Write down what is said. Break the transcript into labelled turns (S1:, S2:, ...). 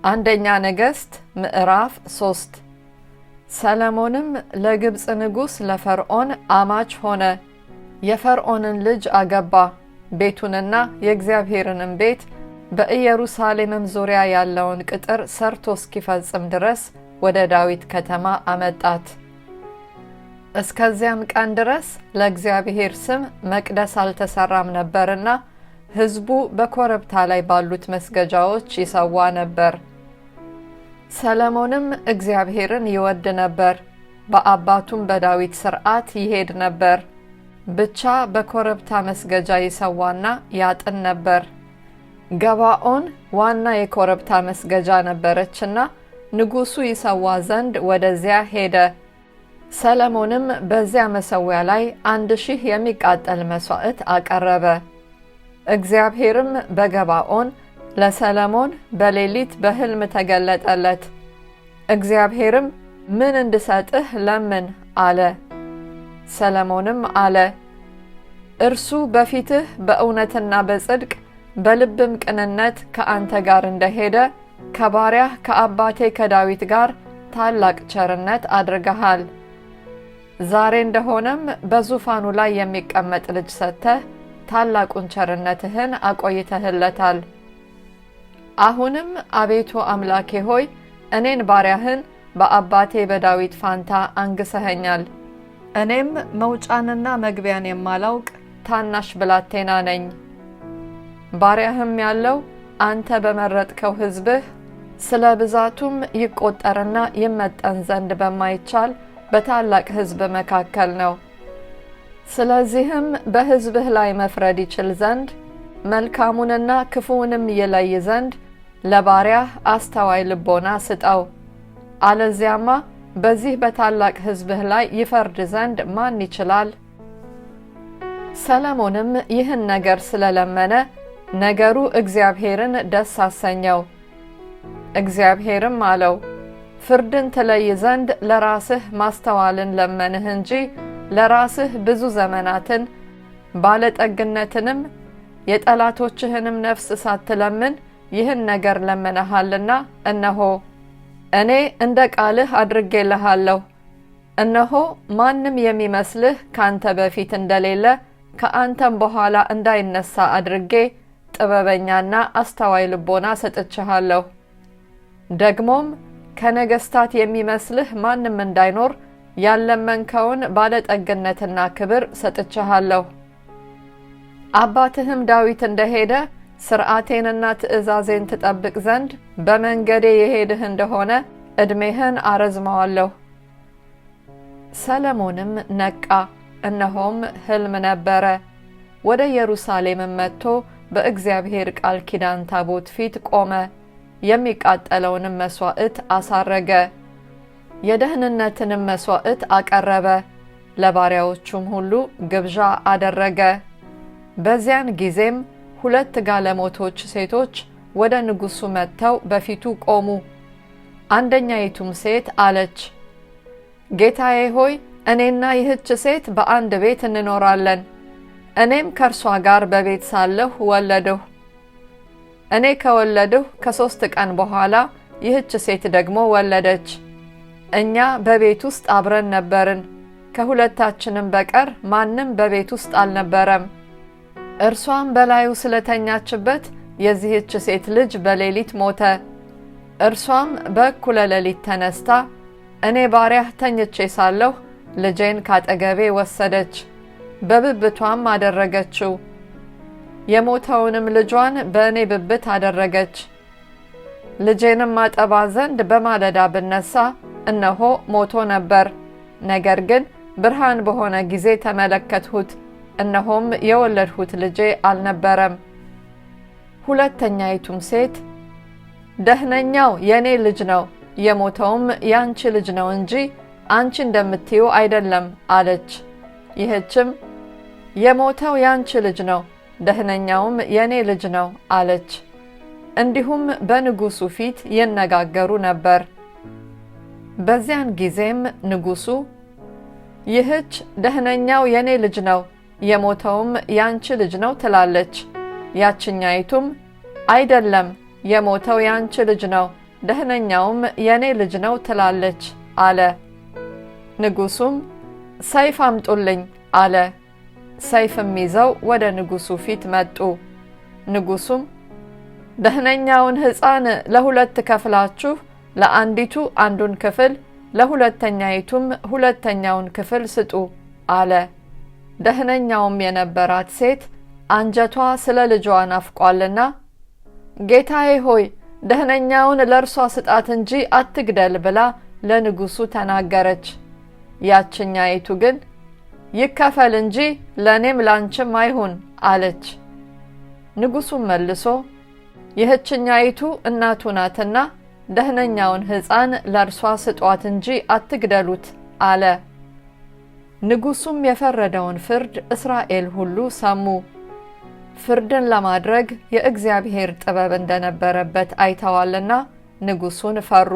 S1: አንደኛ ነገሥት ምዕራፍ 3 ሰለሞንም ለግብጽ ንጉሥ ለፈርዖን አማች ሆነ። የፈርዖንን ልጅ አገባ። ቤቱንና የእግዚአብሔርንም ቤት በኢየሩሳሌምም ዙሪያ ያለውን ቅጥር ሰርቶ እስኪፈጽም ድረስ ወደ ዳዊት ከተማ አመጣት። እስከዚያም ቀን ድረስ ለእግዚአብሔር ስም መቅደስ አልተሰራም ነበርና ሕዝቡ በኮረብታ ላይ ባሉት መስገጃዎች ይሰዋ ነበር። ሰለሞንም እግዚአብሔርን ይወድ ነበር፣ በአባቱም በዳዊት ሥርዓት ይሄድ ነበር። ብቻ በኮረብታ መስገጃ ይሰዋና ያጥን ነበር። ገባኦን ዋና የኮረብታ መስገጃ ነበረችና ንጉሡ ይሰዋ ዘንድ ወደዚያ ሄደ። ሰለሞንም በዚያ መሠዊያ ላይ 1000 የሚቃጠል መሥዋዕት አቀረበ። እግዚአብሔርም በገባኦን ለሰለሞን በሌሊት በሕልም ተገለጠለት። እግዚአብሔርም ምን እንድሰጥህ ለምን አለ። ሰለሞንም አለ፣ እርሱ በፊትህ በእውነትና በጽድቅ በልብም ቅንነት ከአንተ ጋር እንደሄደ ከባሪያህ ከአባቴ ከዳዊት ጋር ታላቅ ቸርነት አድርገሃል። ዛሬ እንደሆነም በዙፋኑ ላይ የሚቀመጥ ልጅ ሰጥተህ ታላቁን ቸርነትህን አቆይተህለታል። አሁንም አቤቱ አምላኬ ሆይ እኔን ባሪያህን በአባቴ በዳዊት ፋንታ አንግሰኸኛል። እኔም መውጫንና መግቢያን የማላውቅ ታናሽ ብላቴና ነኝ። ባሪያህም ያለው አንተ በመረጥከው ሕዝብህ ስለ ብዛቱም ይቆጠርና ይመጠን ዘንድ በማይቻል በታላቅ ሕዝብ መካከል ነው። ስለዚህም በሕዝብህ ላይ መፍረድ ይችል ዘንድ መልካሙንና ክፉውንም ይለይ ዘንድ ለባሪያህ አስተዋይ ልቦና ስጠው። አለዚያማ በዚህ በታላቅ ሕዝብህ ላይ ይፈርድ ዘንድ ማን ይችላል? ሰለሞንም ይህን ነገር ስለለመነ ነገሩ እግዚአብሔርን ደስ አሰኘው። እግዚአብሔርም አለው፣ ፍርድን ትለይ ዘንድ ለራስህ ማስተዋልን ለመንህ እንጂ ለራስህ ብዙ ዘመናትን ባለጠግነትንም የጠላቶችህንም ነፍስ ሳትለምን ይህን ነገር ለመነሃልና እነሆ እኔ እንደ ቃልህ አድርጌልሃለሁ። እነሆ ማንም የሚመስልህ ካንተ በፊት እንደሌለ ከአንተም በኋላ እንዳይነሳ አድርጌ ጥበበኛና አስተዋይ ልቦና ሰጥቼሃለሁ። ደግሞም ከነገስታት የሚመስልህ ማንም እንዳይኖር ያለመንከውን ባለጠግነትና ክብር ሰጥቼሃለሁ። አባትህም ዳዊት እንደሄደ ሥርዓቴንና ትእዛዜን ትጠብቅ ዘንድ በመንገዴ የሄድህ እንደሆነ ዕድሜህን አረዝመዋለሁ። ሰለሞንም ነቃ፣ እነሆም ሕልም ነበረ። ወደ ኢየሩሳሌምም መጥቶ በእግዚአብሔር ቃል ኪዳን ታቦት ፊት ቆመ። የሚቃጠለውንም መሥዋዕት አሳረገ፣ የደህንነትንም መሥዋዕት አቀረበ። ለባሪያዎቹም ሁሉ ግብዣ አደረገ። በዚያን ጊዜም 2 ጋለሞቶች ሴቶች ወደ ንጉሡ መጥተው በፊቱ ቆሙ። አንደኛይቱም ሴት አለች፣ ጌታዬ ሆይ እኔና ይህች ሴት በአንድ ቤት እንኖራለን። እኔም ከእርሷ ጋር በቤት ሳለሁ ወለድሁ። እኔ ከወለድሁ ከ3 ቀን በኋላ ይህች ሴት ደግሞ ወለደች። እኛ በቤት ውስጥ አብረን ነበርን፣ ከሁለታችንም በቀር ማንም በቤት ውስጥ አልነበረም። እርሷም በላዩ ስለተኛችበት የዚህች ሴት ልጅ በሌሊት ሞተ። እርሷም በእኩለ ሌሊት ተነስታ እኔ ባሪያህ ተኝቼ ሳለሁ ልጄን ካጠገቤ ወሰደች፣ በብብቷም አደረገችው። የሞተውንም ልጇን በእኔ ብብት አደረገች። ልጄንም አጠባ ዘንድ በማለዳ ብነሳ እነሆ ሞቶ ነበር። ነገር ግን ብርሃን በሆነ ጊዜ ተመለከትሁት፣ እነሆም የወለድሁት ልጄ አልነበረም። ሁለተኛይቱም ሴት ደህነኛው የኔ ልጅ ነው፣ የሞተውም ያንቺ ልጅ ነው እንጂ አንቺ እንደምትዩ አይደለም አለች። ይህችም የሞተው ያንቺ ልጅ ነው፣ ደህነኛውም የኔ ልጅ ነው አለች። እንዲሁም በንጉሡ ፊት ይነጋገሩ ነበር። በዚያን ጊዜም ንጉሡ ይህች ደህነኛው የኔ ልጅ ነው፣ የሞተውም ያንቺ ልጅ ነው ትላለች። ያችኛይቱም አይደለም፣ የሞተው ያንቺ ልጅ ነው፣ ደህነኛውም የኔ ልጅ ነው ትላለች አለ። ንጉሱም ሰይፍ አምጡልኝ አለ። ሰይፍም ይዘው ወደ ንጉሱ ፊት መጡ። ንጉሱም ደህነኛውን ሕፃን ለሁለት ከፍላችሁ ለአንዲቱ አንዱን ክፍል ለሁለተኛይቱም ሁለተኛውን ክፍል ስጡ አለ። ደህነኛውም የነበራት ሴት አንጀቷ ስለ ልጇ ናፍቋልና ጌታዬ ሆይ ደህነኛውን ለእርሷ ስጣት እንጂ አትግደል ብላ ለንጉሱ ተናገረች። ያችኛይቱ ግን ይከፈል እንጂ ለኔም ላንቺም አይሁን አለች። ንጉሱም መልሶ ይህችኛይቱ እናቱ ናትና ደህነኛውን ሕፃን ለእርሷ ስጧት እንጂ አትግደሉት አለ። ንጉሱም የፈረደውን ፍርድ እስራኤል ሁሉ ሰሙ። ፍርድን ለማድረግ የእግዚአብሔር ጥበብ እንደነበረበት አይተዋልና ንጉሱን ፈሩ።